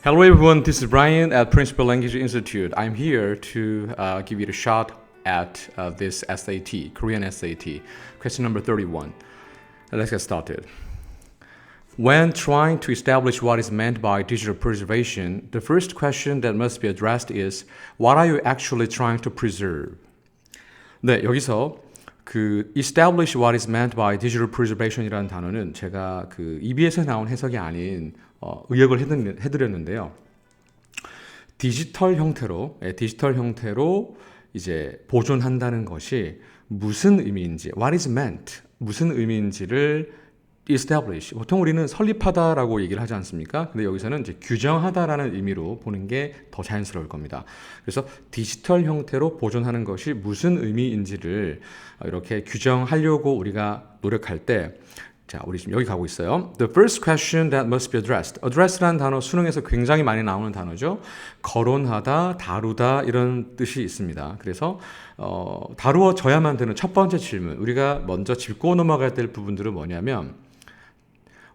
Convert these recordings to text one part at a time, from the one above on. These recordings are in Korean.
Hello everyone, this is Brian at Principal Language Institute. I'm here to give you a shot at this SAT, Korean SAT. Question number 31. Let's get started. When trying to establish what is meant by digital preservation, the first question that must be addressed is, what are you actually trying to preserve? 네, 여기서 그 establish what is meant by digital preservation이라는 단어는 제가 그 EBS에 나온 해석이 아닌 의역을 해드렸는데요. 디지털 형태로 이제 보존한다는 것이 무슨 의미인지, what is meant, 무슨 의미인지를 establish. 보통 우리는 설립하다라고 얘기를 하지 않습니까? 근데 여기서는 이제 규정하다라는 의미로 보는 게 더 자연스러울 겁니다. 그래서 디지털 형태로 보존하는 것이 무슨 의미인지를 이렇게 규정하려고 우리가 노력할 때, 자, 우리 지금 여기 가고 있어요. The first question that must be addressed. address라는 단어 수능에서 굉장히 많이 나오는 단어죠. 거론하다, 다루다 이런 뜻이 있습니다. 그래서 다루어져야만 되는 첫 번째 질문, 우리가 먼저 짚고 넘어가야 될 부분들은 뭐냐면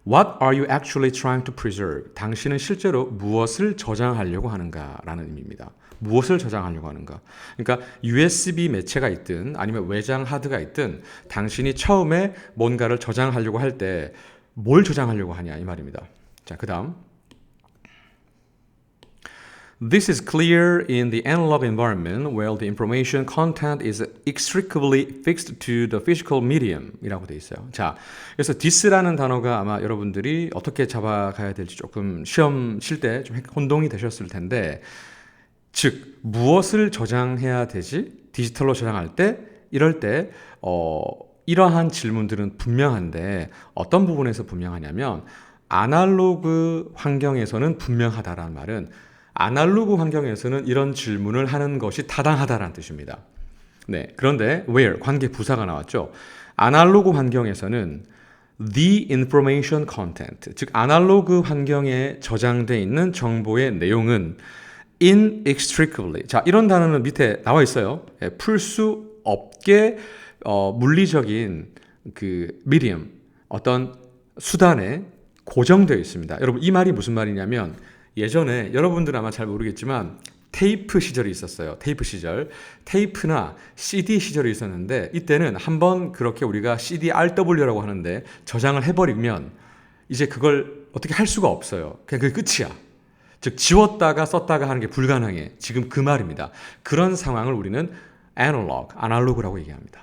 What are you actually trying to preserve? 당신은 실제로 무엇을 저장하려고 하는가라는 의미입니다. 무엇을 저장하려고 하는가? 그러니까 USB 매체가 있든 아니면 외장 하드가 있든 당신이 처음에 뭔가를 저장하려고 할 때 뭘 저장하려고 하냐 이 말입니다. 자, 그다음 This is clear in the analog environment where the information content is inextricably fixed to the physical medium 이라고 돼 있어요. 자, 그래서 this라는 단어가 아마 여러분들이 어떻게 잡아가야 될지 조금 시험 칠 때 좀 혼동이 되셨을 텐데, 즉 무엇을 저장해야 되지? 디지털로 저장할 때, 이럴 때 이러한 질문들은 분명한데 어떤 부분에서 분명하냐면 아날로그 환경에서는 분명하다라는 말은 아날로그 환경에서는 이런 질문을 하는 것이 타당하다라는 뜻입니다. 네, 그런데 where 관계 부사가 나왔죠. 아날로그 환경에서는 the information content, 즉 아날로그 환경에 저장되어 있는 정보의 내용은 inextricably, 자, 이런 단어는 밑에 나와 있어요. 풀 수 없게 물리적인 그 medium, 어떤 수단에 고정되어 있습니다. 여러분, 이 말이 무슨 말이냐면 예전에 여러분들은 아마 잘 모르겠지만 테이프 시절이 있었어요. 테이프 시절. 테이프나 CD 시절이 있었는데 이때는 한번 그렇게 우리가 CDRW라고 하는데 저장을 해버리면 이제 그걸 어떻게 할 수가 없어요. 그냥 그게 끝이야. 즉 지웠다가 썼다가 하는 게 불가능해. 지금 그 말입니다. 그런 상황을 우리는 아날로그라고 얘기합니다.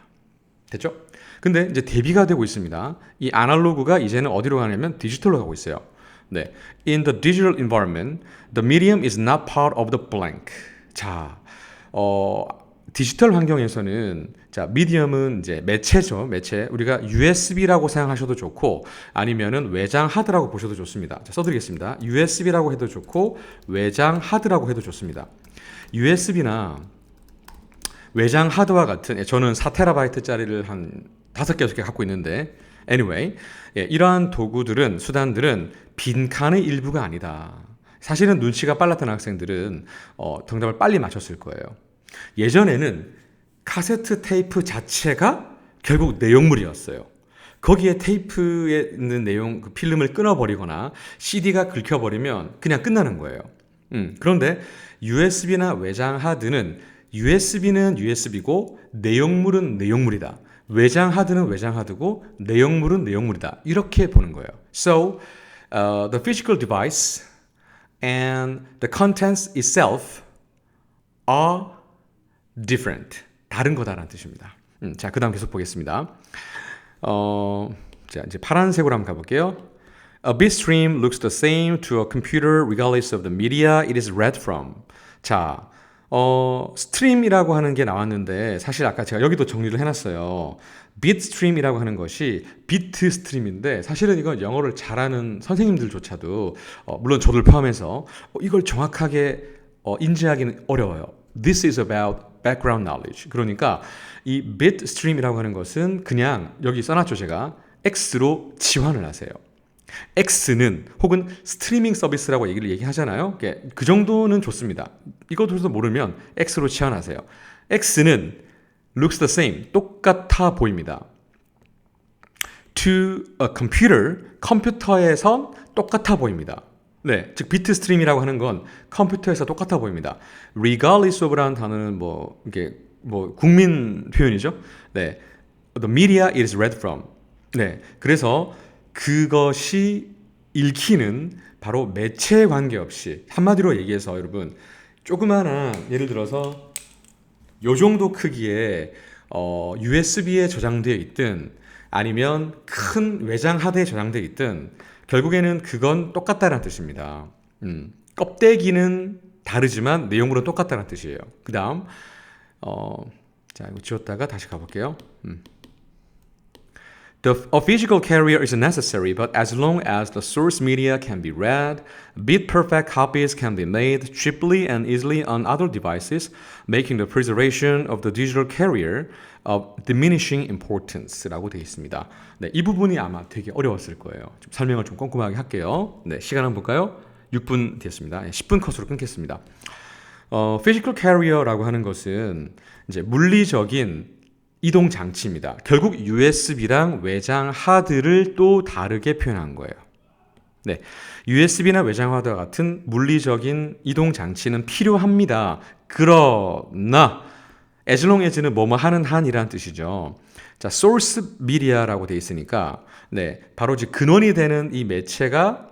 됐죠? 근데 이제 대비가 되고 있습니다. 이 아날로그가 이제는 어디로 가냐면 디지털로 가고 있어요. 네. In the digital environment, the medium is not part of the blank. 자, 디지털 환경에서는 자, 미디엄은 이제 매체죠. 매체. 우리가 USB라고 생각하셔도 좋고 아니면은 외장 하드라고 보셔도 좋습니다. 자, 써드리겠습니다. USB라고 해도 좋고 외장 하드라고 해도 좋습니다. USB나 외장 하드와 같은, 저는 4TB짜리를 한 5개, 6개 갖고 있는데 anyway, 이러한 도구들은, 수단들은 빈칸의 일부가 아니다. 사실은 눈치가 빨랐던 학생들은 정답을 빨리 맞췄을 거예요. 예전에는 카세트 테이프 자체가 결국 내용물이었어요. 거기에 테이프에 있는 내용, 그 필름을 끊어버리거나 CD가 긁혀버리면 그냥 끝나는 거예요. 그런데 USB나 외장 하드는 USB는 USB고 내용물은 내용물이다. 외장 하드는 외장 하드고 내용물은 내용물이다. 이렇게 보는 거예요. So, the physical device and the contents itself are different. 다른 거다라는 뜻입니다. 자, 그 다음 계속 보겠습니다. 자, 이제 파란색으로 한번 가볼게요. A bit stream looks the same to a computer regardless of the media it is read from. 자, 스트림이라고 하는 게 나왔는데 사실 아까 제가 여기도 정리를 해놨어요. 비트 스트림이라고 하는 것이 비트 스트림인데 사실은 이건 영어를 잘하는 선생님들조차도 물론 저를 포함해서 이걸 정확하게 인지하기는 어려워요. This is about background knowledge. 그러니까 이 비트 스트림이라고 하는 것은 그냥 여기 써놨죠. 제가 X로 치환을 하세요. X는 혹은 스트리밍 서비스라고 얘기하잖아요. 그 정도는 좋습니다. 이것도 모르면 X로 치환하세요. X는 looks the same, 똑같아 보입니다. To a computer, 컴퓨터에선 똑같아 보입니다. 네, 즉 비트 스트림이라고 하는 건 컴퓨터에서 똑같아 보입니다. regardless of라는 단어는 뭐 이게 뭐 국민 표현이죠. 네, the media is read from. 네, 그래서 그것이 읽히는 바로 매체에 관계없이 한마디로 얘기해서 여러분 조그마한 예를 들어서 요 정도 크기의 USB에 저장되어 있든 아니면 큰 외장 하드에 저장되어 있든 결국에는 그건 똑같다는 뜻입니다. 껍데기는 다르지만 내용으로는 똑같다는 뜻이에요. 그 다음 자 이거 지웠다가 다시 가볼게요. A physical carrier is necessary, but as long as the source media can be read, bit-perfect copies can be made cheaply and easily on other devices, making the preservation of the digital carrier of diminishing importance라고 되어 있습니다. 네, 이 부분이 아마 되게 어려웠을 거예요. 좀 설명을 좀 꼼꼼하게 할게요. 네, 시간 한번 볼까요? 6분 됐습니다. 10분 컷으로 끊겠습니다. physical carrier라고 하는 것은 이제 물리적인 이동 장치입니다. 결국 USB랑 외장 하드를 또 다르게 표현한 거예요. 네, USB나 외장 하드와 같은 물리적인 이동 장치는 필요합니다. 그러나 as long as는 뭐뭐 하는 한이라는 뜻이죠. 자, source media라고 돼 있으니까 네, 바로 이제 근원이 되는 이 매체가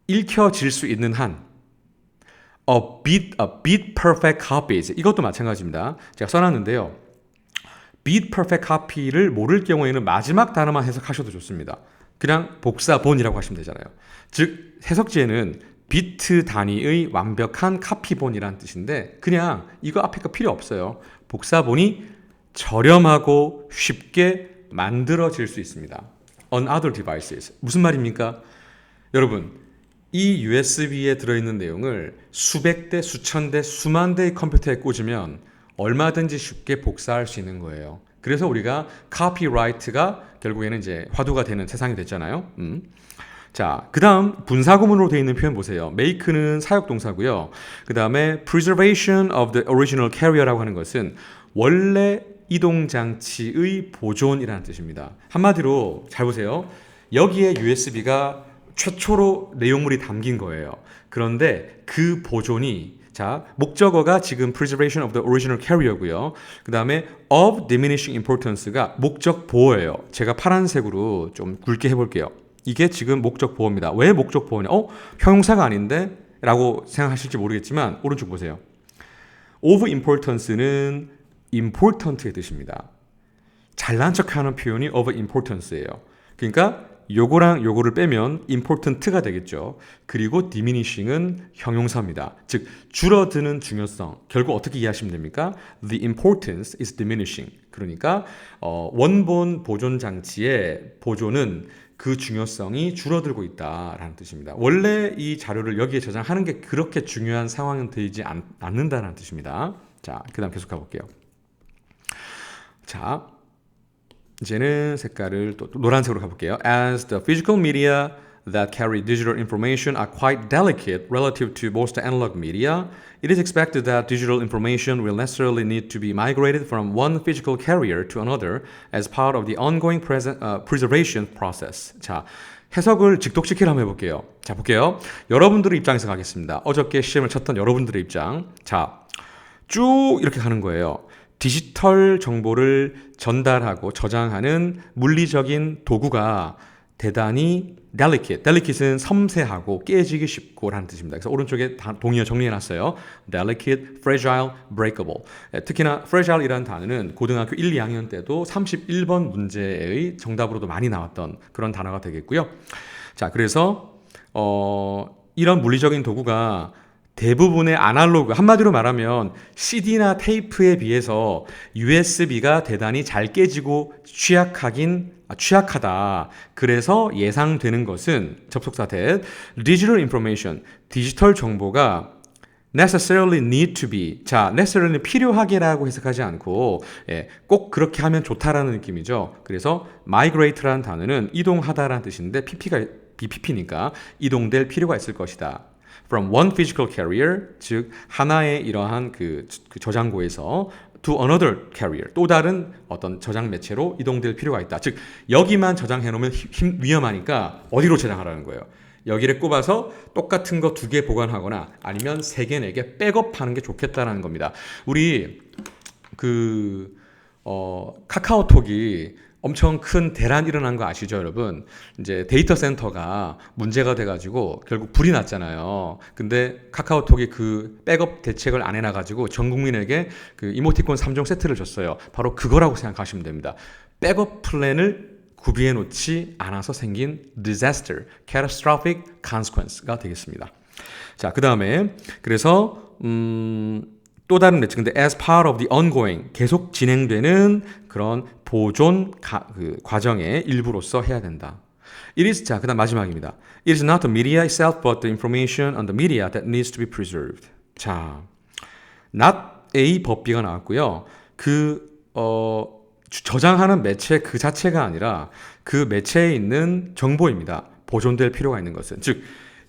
읽혀질 수 있는 한 a bit perfect copies 이것도 마찬가지입니다. 제가 써놨는데요. bit perfect copy를 모를 경우에는 마지막 단어만 해석하셔도 좋습니다. 그냥 복사본이라고 하시면 되잖아요. 즉 해석지에는 비트 단위의 완벽한 카피본이라는 뜻인데 그냥 이거 앞에 거 필요 없어요. 복사본이 저렴하고 쉽게 만들어질 수 있습니다. On other devices. 무슨 말입니까? 여러분 이 USB에 들어있는 내용을 수백 대, 수천 대, 수만 대의 컴퓨터에 꽂으면 얼마든지 쉽게 복사할 수 있는 거예요. 그래서 우리가 카피라이트가 결국에는 이제 화두가 되는 세상이 됐잖아요. 자, 그 다음 분사구문으로 되어 있는 표현 보세요. make는 사역동사고요. 그 다음에 preservation of the original carrier라고 하는 것은 원래 이동장치의 보존이라는 뜻입니다. 한마디로 잘 보세요. 여기에 USB가 최초로 내용물이 담긴 거예요. 그런데 그 보존이 자, 목적어가 지금 preservation of the original carrier고요. 그 다음에 of diminishing importance가 목적 보호예요. 제가 파란색으로 좀 굵게 해볼게요. 이게 지금 목적 보호입니다. 왜 목적 보호냐? 형용사가 아닌데? 라고 생각하실지 모르겠지만 오른쪽 보세요. of importance는 important의 뜻입니다. 잘난 척하는 표현이 of importance예요. 그러니까 요거랑 요거를 빼면 important가 되겠죠. 그리고 diminishing은 형용사입니다. 즉 줄어드는 중요성. 결국 어떻게 이해하시면 됩니까? The importance is diminishing. 그러니까 원본 보존 장치의 보존은 그 중요성이 줄어들고 있다라는 뜻입니다. 원래 이 자료를 여기에 저장하는 게 그렇게 중요한 상황은 되지 않는다는 뜻입니다. 자, 그다음 계속 가볼게요. 자. 이제는 색깔을 또 노란색으로 가볼게요. As the physical media that carry digital information are quite delicate relative to most analog media, it is expected that digital information will necessarily need to be migrated from one physical carrier to another as part of the ongoing preservation process. 자, 해석을 직독시키려 한번 해볼게요. 자, 볼게요. 여러분들의 입장에서 가겠습니다. 어저께 시험을 쳤던 여러분들의 입장. 자, 쭉 이렇게 가는 거예요. 디지털 정보를 전달하고 저장하는 물리적인 도구가 대단히 delicate은 섬세하고 깨지기 쉽고라는 뜻입니다. 그래서 오른쪽에 동의어 정리해놨어요. delicate, fragile, breakable. 특히나 fragile이라는 단어는 고등학교 1, 2학년 때도 31번 문제의 정답으로도 많이 나왔던 그런 단어가 되겠고요. 자, 그래서 이런 물리적인 도구가 대부분의 아날로그, 한마디로 말하면 CD나 테이프에 비해서 USB가 대단히 잘 깨지고 취약하다. 그래서 예상되는 것은 접속사 that digital information, 디지털 정보가 necessarily need to be. 자, necessarily 필요하게라고 해석하지 않고 꼭 그렇게 하면 좋다라는 느낌이죠. 그래서 migrate라는 단어는 이동하다라는 뜻인데 BPP니까 이동될 필요가 있을 것이다. From one physical carrier, 즉 하나의 이러한 그 저장고에서 to another carrier, 또 다른 어떤 저장 매체로 이동될 필요가 있다. 즉 여기만 저장해 놓으면 위험하니까 어디로 저장하라는 거예요? 여기를 꼽아서 똑같은 거 2개 보관하거나 아니면 3개, 4개 백업하는 게 좋겠다라는 겁니다. 우리 카카오톡이 엄청 큰 대란 일어난 거 아시죠, 여러분? 이제 데이터 센터가 문제가 돼가지고 결국 불이 났잖아요. 근데 카카오톡이 그 백업 대책을 안 해놔가지고 전 국민에게 그 이모티콘 3종 세트를 줬어요. 바로 그거라고 생각하시면 됩니다. 백업 플랜을 구비해 놓지 않아서 생긴 disaster, catastrophic consequence가 되겠습니다. 자, 그 다음에 그래서 또 다른 매체 근데 as part of the ongoing 계속 진행되는 그런 보존 과정의 일부로서 해야 된다. It is 자 그다음 마지막입니다. It is not the media itself but the information on the media that needs to be preserved. 자, not A but B가 나왔고요. 저장하는 매체 그 자체가 아니라 그 매체에 있는 정보입니다. 보존될 필요가 있는 것은 즉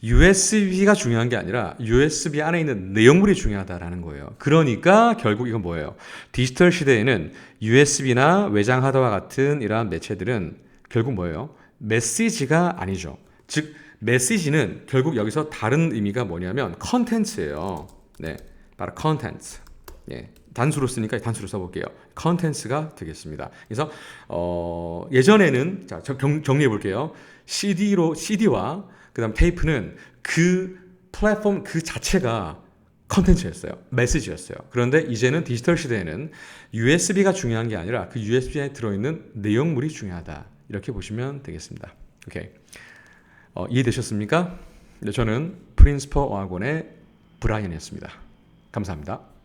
USB가 중요한 게 아니라 USB 안에 있는 내용물이 중요하다라는 거예요. 그러니까 결국 이건 뭐예요? 디지털 시대에는 USB나 외장 하드와 같은 이러한 매체들은 결국 뭐예요? 메시지가 아니죠. 즉 메시지는 결국 여기서 다른 의미가 뭐냐면 컨텐츠예요. 네, 바로 컨텐츠. 예, 단수로 쓰니까 단수로 써볼게요. 컨텐츠가 되겠습니다. 그래서 예전에는 자 정리해 볼게요. CD와 그다음 테이프는 그 플랫폼 그 자체가 컨텐츠였어요. 메시지였어요. 그런데 이제는 디지털 시대에는 USB가 중요한 게 아니라 그 USB 안에 들어있는 내용물이 중요하다. 이렇게 보시면 되겠습니다. 오케이. 이해되셨습니까? 네, 저는 프린스퍼 어학원의 브라이언이었습니다. 감사합니다.